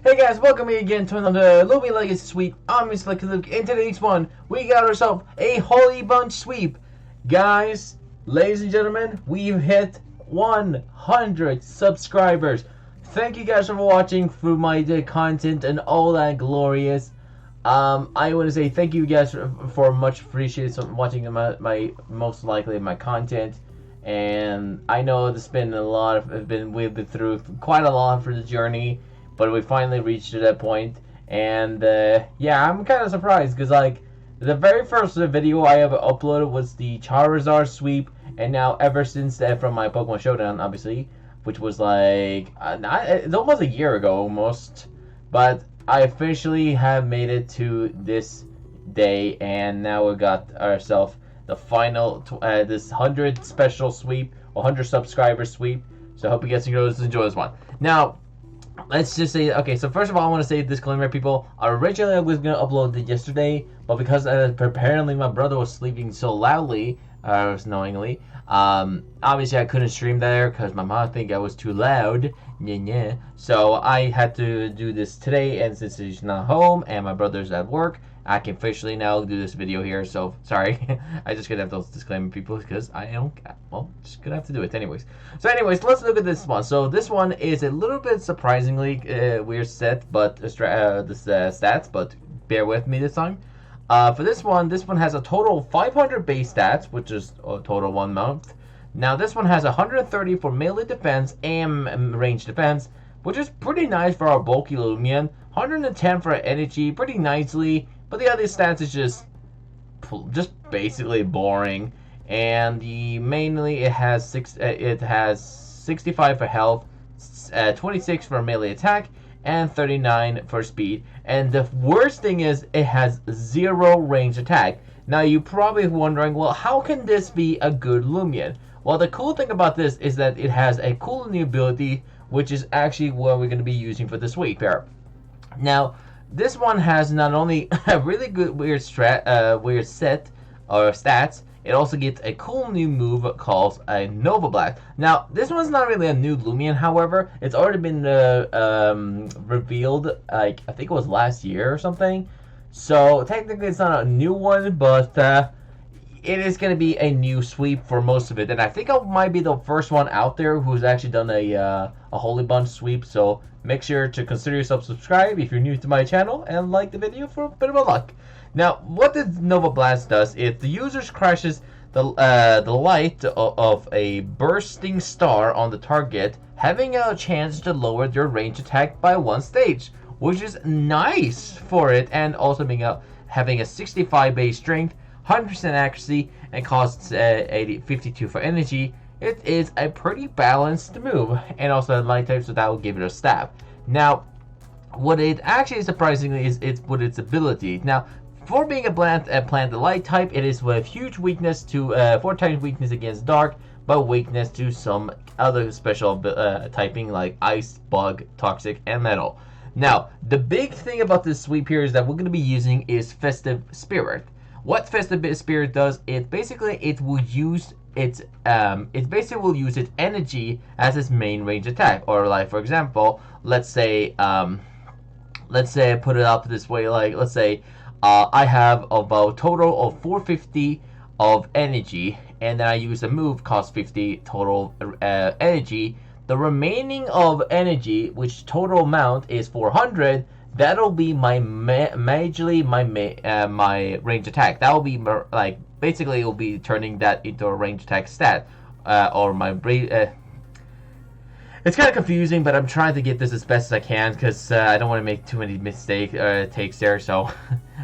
Hey guys, welcome me again to another Luby Legacy sweep. I'm Mr. Lucky Luke. In today's one, we got ourselves a Hollibunch sweep. Guys, ladies and gentlemen, we've hit 100 subscribers. Thank you guys for watching through my content and all that glorious. I want to say thank you guys for much appreciated watching my most likely my content. And I know there's been we've been through quite a lot for the journey. But we finally reached to that point, and yeah, I'm kind of surprised because like the very first video I ever uploaded was the Charizard sweep, and now ever since that from my Pokemon Showdown, obviously, which was like it's almost a year ago almost, but I officially have made it to this day, and now we got ourselves the final this 100 special sweep, 100 subscriber sweep. So I hope you guys enjoy this one. Now, let's just say, okay, so first of all, I want to say disclaimer, people. Originally, I was going to upload it yesterday, but because apparently my brother was sleeping so loudly, knowingly, obviously I couldn't stream there because my mom think I was too loud. So I had to do this today, and since he's not home and my brother's at work, I can officially now do this video here. So sorry, I just gonna have those disclaimer, people, because I am just gonna have to do it anyways. So anyways, let's look at this one. So this one is a little bit surprisingly weird set, but stats. But bear with me this time. For this one has a total of 500 base stats, which is a total 1 month. Now this one has 130 for melee defense and range defense, which is pretty nice for our bulky Lumion. 110 for energy, pretty nicely. But the other stats is just basically boring. And mainly it has 65 for health, 26 for melee attack, and 39 for speed. And the worst thing is it has 0 range attack. Now you're probably wondering, well, how can this be a good Lumion? Well, the cool thing about this is that it has a cool new ability, which is actually what we're going to be using for the sweep here. Now, this one has not only a really good weird set or stats, it also gets a cool new move called a Nova Blast. Now, this one's not really a new Lumion, however, it's already been revealed, like I think it was last year or something. So technically, it's not a new one, but it is going to be a new sweep for most of it, and I think I might be the first one out there who's actually done a Hollibunch sweep. So make sure to consider yourself subscribed if you're new to my channel and like the video for a bit of a luck. Now, what the Nova Blast does is the user crashes the light of a bursting star on the target, having a chance to lower their range attack by 1 stage, which is nice for it, and also having a 65 base strength, 100% accuracy, and costs 52 for energy. It is a pretty balanced move, and also light type, so that will give it a stab. Now, what it actually surprisingly is with its ability. Now, for being a plant light type, it is with huge weakness to 4 times weakness against dark, but weakness to some other special typing like ice, bug, toxic, and metal. Now, the big thing about this sweep here is that we're going to be using is Festive Spirit. What Festive Spirit does, it will use its energy as its main range attack. Or like, for example, let's say I put it up this way, like let's say I have about total of 450 of energy, and then I use a move cost 50 total energy. The remaining of energy, which total amount is 400, that'll be my my range attack. That will be like basically it will be turning that into a range attack stat, or my it's kind of confusing, but I'm trying to get this as best as I can because I don't want to make too many takes there. So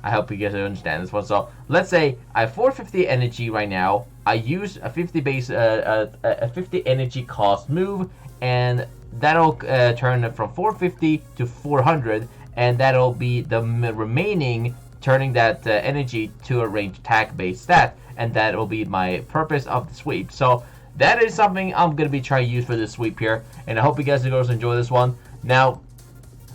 I hope you guys understand this one. So let's say I have 450 energy right now. I use a 50 base, a 50 energy cost move, and that'll turn it from 450 to 400. And that'll be the remaining, turning that energy to a range attack based stat, and that'll be my purpose of the sweep. So that is something I'm gonna be trying to use for this sweep here, and I hope you guys and girls enjoy this one. Now,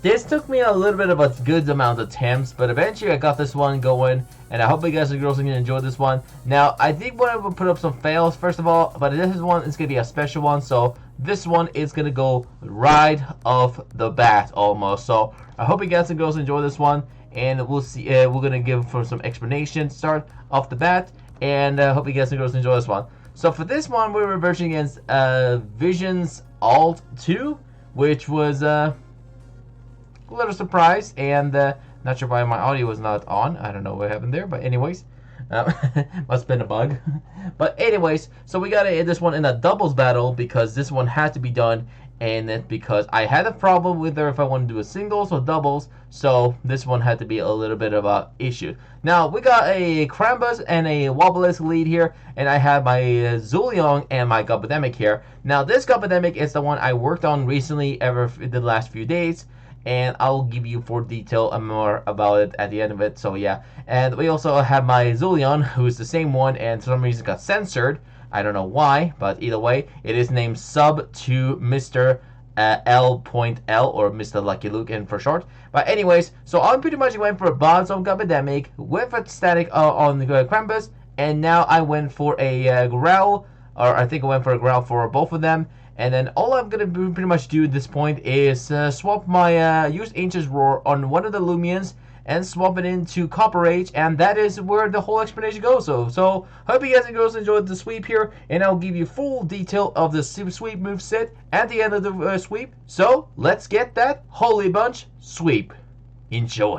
this took me a little bit of a good amount of attempts, but eventually I got this one going, and I hope you guys and girls are gonna enjoy this one. Now, I did want to put up some fails first of all, but this is one, it's gonna be a special one, so this one is gonna go right off the bat almost. So I hope you guys and girls enjoy this one, and we'll see. We're gonna give for some explanation start off the bat, and I hope you guys and girls enjoy this one. So for this one, we were verging against Vision's Alt 2, which was a little surprise, and not sure why my audio was not on. I don't know what happened there, but anyways. Must have been a bug. But anyways, so we got this one in a doubles battle because this one had to be done, and it's because I had a problem with her if I want to do a singles or doubles, so this one had to be a little bit of a issue. Now we got a Krambus and a Wobblisk lead here, and I have my Zuliong and my Gobodemic here. Now this Gobodemic is the one I worked on recently the last few days, and I'll give you more detail and more about it at the end of it. So yeah, and we also have my Zulion, who is the same one, and for some reason got censored. I don't know why, but either way, it is named Sub to Mr. L.L, or Mr. Lucky Luke in for short. But anyways, so I pretty much went for a bonds on Gobodemic with a static on the Krambus, and now I went for a Growl, or I think I went for a Growl for both of them. And then all I'm going to pretty much do at this point is swap my use Ancient's Roar on one of the Lumions and swap it into Copper Age, and that is where the whole explanation goes. So hope you guys and girls enjoyed the sweep here, and I'll give you full detail of the sweep moveset at the end of the sweep. So let's get that Hollibunch sweep. Enjoy.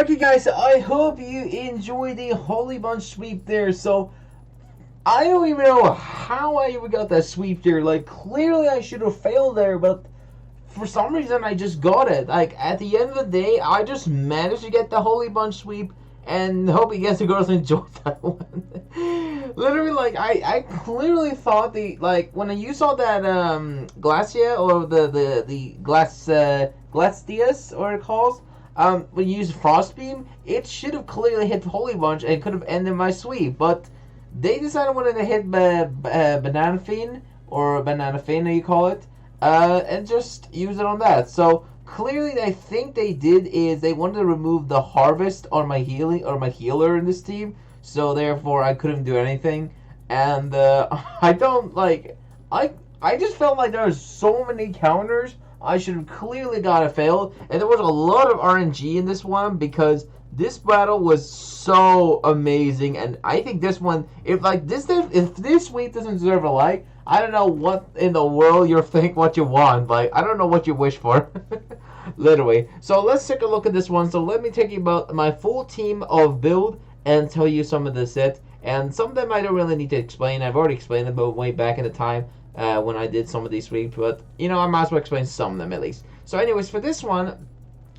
Okay, guys, I hope you enjoyed the Hollibunch sweep there. So, I don't even know how I even got that sweep there. Like, clearly I should have failed there, but for some reason I just got it. Like, at the end of the day, I just managed to get the Hollibunch sweep, and hope you guys and girls enjoyed that one. Literally, like, I clearly thought like, when you saw that, Glacia, or the Glacius, or it calls, when you use Frost Beam, it should have clearly hit Hollibunch and could have ended my sweep, but they decided wanted to hit Banana Fiend, or Banana Fiend, you call it, and just use it on that. So clearly, I think they did is they wanted to remove the harvest on my healing or my healer in this team. So therefore, I couldn't do anything, and I don't like I just felt like there were so many counters. I should have clearly got a fail, and there was a lot of RNG in this one because this battle was so amazing, and I think this one, if this week doesn't deserve a like, I don't know what in the world you think what you want. Like, I don't know what you wish for. Literally. So let's take a look at this one. So let me take you about my full team of build and tell you some of the set. And some of them I don't really need to explain. I've already explained them way back in the time when I did some of these sweeps. But, you know, I might as well explain some of them at least. So anyways, for this one,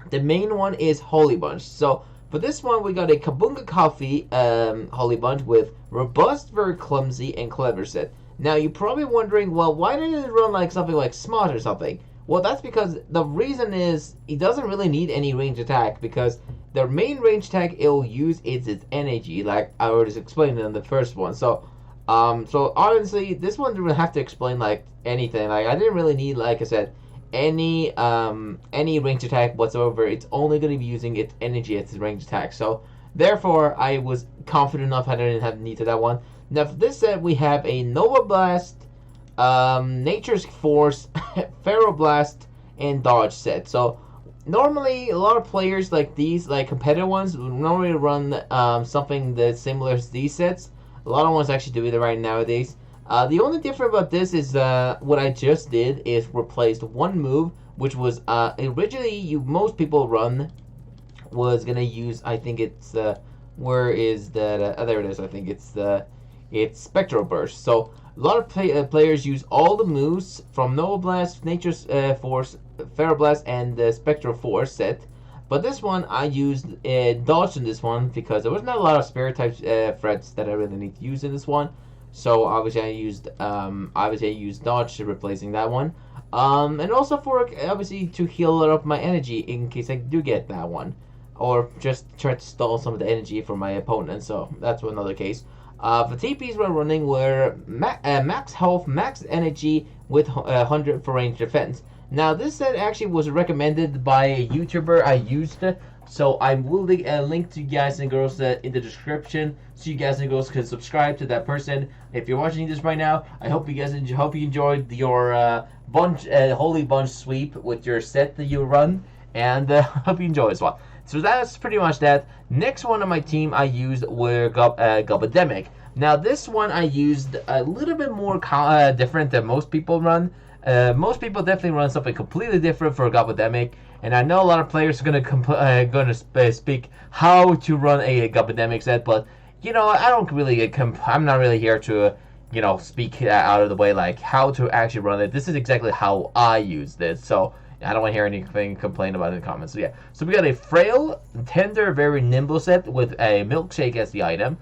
the main one is Hollibunch. So for this one, we got a Kabunga Coffee Hollibunch with Robust, Very Clumsy, and Clever set. Now, you're probably wondering, well, why didn't it run like something like Smart or something? Well, that's because the reason is it doesn't really need any range attack, because the main range attack it'll use is its energy, like I already explained in the first one. So honestly, this one didn't have to explain like anything. Like, I didn't really need, like I said, any range attack whatsoever. It's only going to be using its energy as its range attack. So therefore, I was confident enough I didn't have need to that one. Now for this set, we have a Nova Blast, Nature's Force, Ferroblast, and Dodge set. So normally a lot of players like these, like competitive ones, would normally run something that's similar to these sets. A lot of ones actually do it right nowadays. The only difference about this is what I just did is replaced one move, which was originally most people run was gonna use. I think it's where is that? There it is. I think it's Spectral Burst. So a lot of players use all the moves from Nova Blast, Nature's Force, Ferroblast, and the Spectral Force set. But this one, I used Dodge in this one because there was not a lot of Spirit type threats that I really need to use in this one. So obviously I used Dodge replacing that one. And also for obviously to heal up my energy in case I do get that one, or just try to stall some of the energy from my opponent. So that's another case. The TPs we're running were max health, max energy with 100 for range defense. Now this set actually was recommended by a YouTuber I used, so I will link to you guys and girls in the description, so you guys and girls can subscribe to that person. If you're watching this right now, I hope you guys hope you enjoyed your Hollibunch sweep with your set that you run, and hope you enjoy as well. So that's pretty much that. Next one on my team I used were Gobademic. Now this one I used a little bit more different than most people run. Most people definitely run something completely different for Gobademic, and I know a lot of players are gonna speak how to run a Gobademic set, but you know, I don't really I'm not really here to speak out of the way like how to actually run it. This is exactly how I use this, so I don't want to hear anything complain about it in the comments. So yeah, so we got a frail, tender, very nimble set with a milkshake as the item.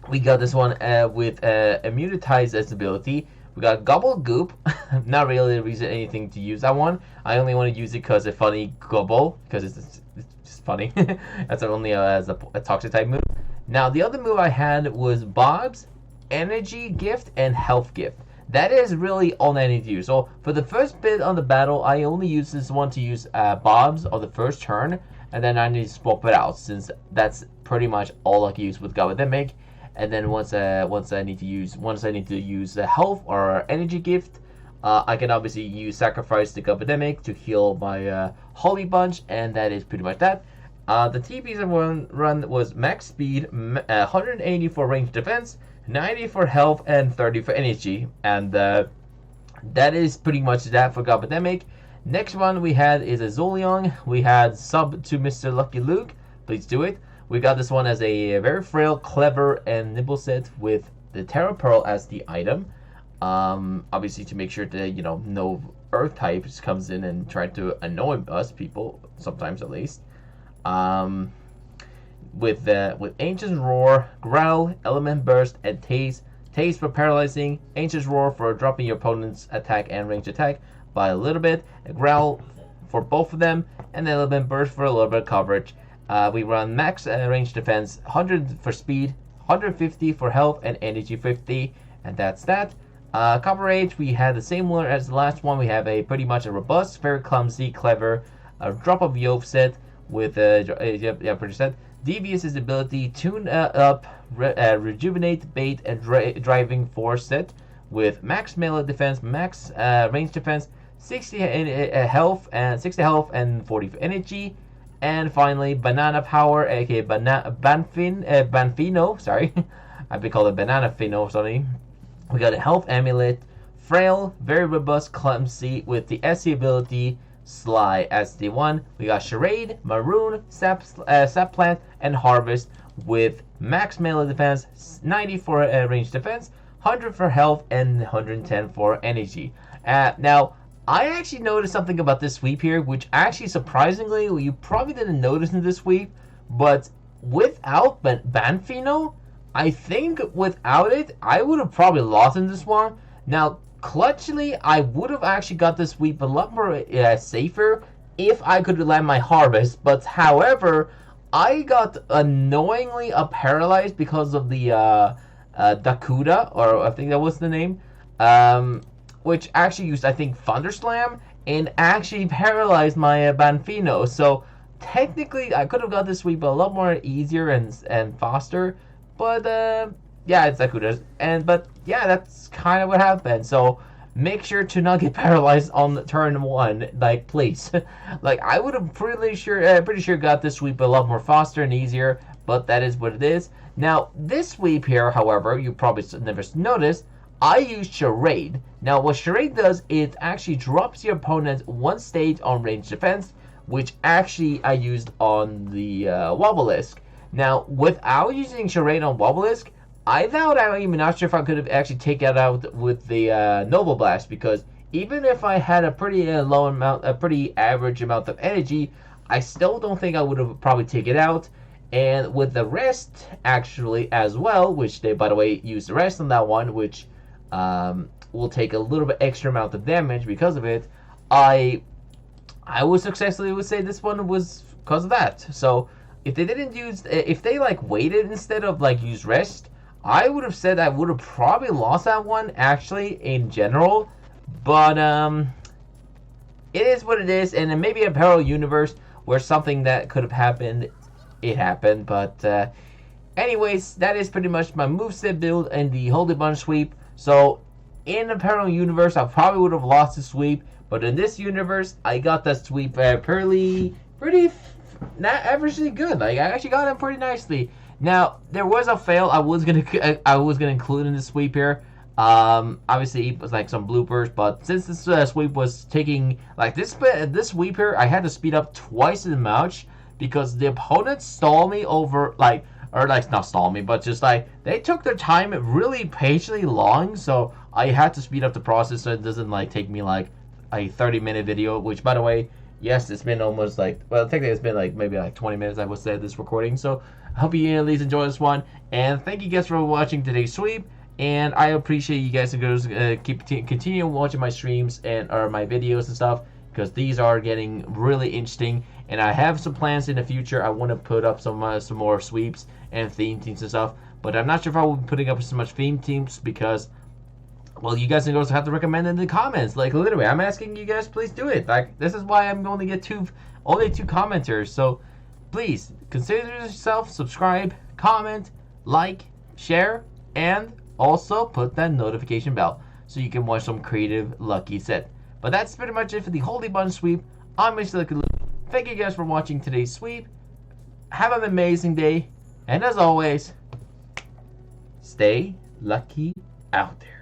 We got this one with immunitize as ability. We got Gobble Goop. Not really a reason anything to use that one. I only want to use it because it's funny Gobble, because it's just funny. That's only as a toxic type move. Now the other move I had was Bob's Energy Gift and Health Gift. That is really all I need to use. So for the first bit on the battle, I only use this one to use Bob's on the first turn, and then I need to swap it out since that's pretty much all I can use with Gobademic. And then once I need to use a health or energy gift, I can obviously use sacrifice the Gobademic to heal my Hollibunch, and that is pretty much that. The TPs I run was max speed, 180 for range defense, 90 for health, and 30 for energy, and that is pretty much that for Gobademic. Next one we had is a Zolion. We had sub to Mr. Lucky Luke. Please do it. We got this one as a very frail, clever, and nimble set with the Terra Pearl as the item. Obviously to make sure that, you know, no Earth types comes in and try to annoy us people, sometimes at least. With Ancient's Roar, Growl, Element Burst, and Taste. Taste for paralyzing, Ancient's Roar for dropping your opponent's attack and range attack by a little bit, a Growl for both of them, and then Element Burst for a little bit of coverage. We run max range defense, 100 for speed, 150 for health, and energy 50, and that's that. Coverage, we had the same one as the last one. We have a pretty much a robust, very clumsy, clever, drop of Moveset with pretty set. Devious is the ability, tune up, rejuvenate, bait, and driving force set with max melee defense, max range defense, 60 health and 40 energy, and finally banana power, aka Banfino. Sorry, I've been called a banana fino. Sorry. We got a health amulet, frail, very robust, clumsy with the SC ability. Sly as the one. We got Charade, Maroon, Sap Plant, and Harvest with max melee defense, 90 for range defense, 100 for health, and 110 for energy. Now, I actually noticed something about this sweep here, which actually surprisingly, you probably didn't notice in this sweep, but without Banfino, I think without it, I would have probably lost in this one. Now, clutchly, I would have actually got this sweep a lot more safer if I could land my Harvest. But however, I got annoyingly paralyzed because of the Dakuda, or I think that was the name, which actually used, I think, Thunder Slam, and actually paralyzed my Banfino. So technically, I could have got this sweep a lot more easier and faster. But yeah, it's Dakuda's, but yeah, that's kind of what happened. So make sure to not get paralyzed on turn one, like, please. Like, I would have pretty sure got this sweep a lot more faster and easier, but that is what it is. Now, this sweep here, however, you probably never noticed, I used Charade. Now, what Charade does, it actually drops your opponent one stage on range defense, which actually I used on the Wobelisk. Now, without using Charade on Wobelisk, I'm even not sure if I could have actually taken it out with the Noble Blast, because even if I had a pretty pretty average amount of energy, I still don't think I would have probably taken it out. And with the rest, actually, as well, which they, by the way, used the rest on that one, which will take a little bit extra amount of damage because of it, I would successfully say this one was because of that. So if they didn't use, if they like waited instead of like use rest, I would have said I would have probably lost that one actually in general. But it is what it is, and then maybe a parallel universe where something that could have happened, it happened. But anyways, that is pretty much my moveset build and the Hollibunch sweep. So in a parallel universe, I probably would have lost the sweep, but in this universe, I got that sweep pretty not averagely good. Like, I actually got it pretty nicely. Now, there was a fail I was gonna include in the sweep here. Obviously it was like some bloopers, but since this sweep was taking like this sweep here, I had to speed up twice as much because the opponent stalled me over not stall me, but just like they took their time really patiently long, so I had to speed up the process so it doesn't like take me like a 30-minute video, which by the way, yes, it's been almost like, well, technically it's been like maybe like 20 minutes I would say this recording. So I hope you at least enjoy this one, and thank you guys for watching today's sweep. And I appreciate you guys to continue watching my streams or my videos and stuff, because these are getting really interesting. And I have some plans in the future. I want to put up some more sweeps and theme teams and stuff. But I'm not sure if I will be putting up so much theme teams because, well, you guys are going to have to recommend in the comments. Like, literally, I'm asking you guys, please do it. Like, this is why I'm going to get only two commenters. So please consider yourself, subscribe, comment, like, share, and also put that notification bell so you can watch some creative lucky set. But that's pretty much it for the Hollibunch sweep. I'm Mr. Lucky Luke. Thank you guys for watching today's sweep. Have an amazing day, and as always, stay lucky out there.